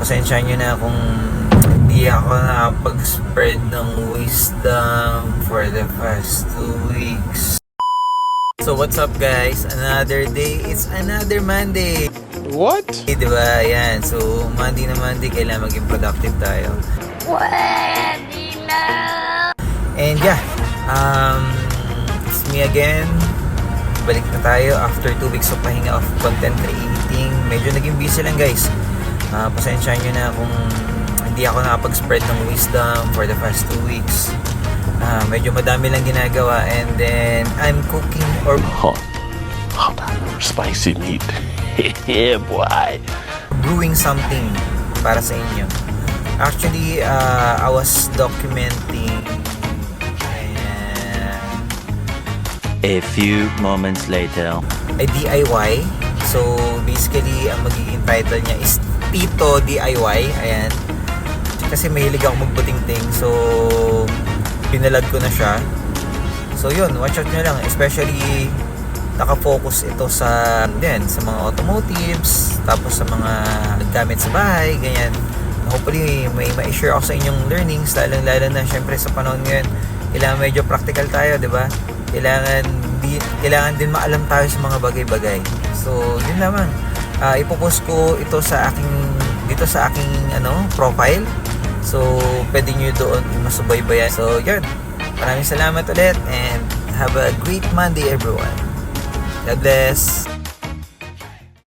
Pasensya nyo na kung hindi ako nakapag-spread ng wisdom for the past 2 weeks. So what's up guys? Another day, it's another Monday. What? Diba? Ayan. So Monday na Monday, kailangan maging productive tayo. Pwede na! And yeah, it's me again. Balik na tayo after 2 weeks of pahinga of content creating. Medyo naging busy lang guys. Pasensya nyo na kung hindi ako nakapag-spread ng wisdom for the past 2 weeks. Medyo madami lang ginagawa, and then I'm cooking or Hot, spicy meat. Yeah, boy. brewing something para sa inyo. Actually, I was documenting A few moments later. a DIY. So basically, ang magiging title niya is Tito DIY. Ayan. Kasi mahilig ako magbuting-ting. So pinalag ko na siya. So yun, watch out nyo lang. Especially nakafocus ito sa mga automotives, tapos sa mga gamit sa bahay, ganyan. Hopefully may ma-share ako sa inyong learnings, lalo na syempre sa panahon ngayon, kailangan medyo practical tayo, di ba? Kailangan din maalam tayo sa mga bagay-bagay. So yun lamang. Ipopost ko ito dito sa aking profile. So pwede nyo doon masubaybayan. So yun, maraming salamat ulit and have a great Monday everyone. God bless.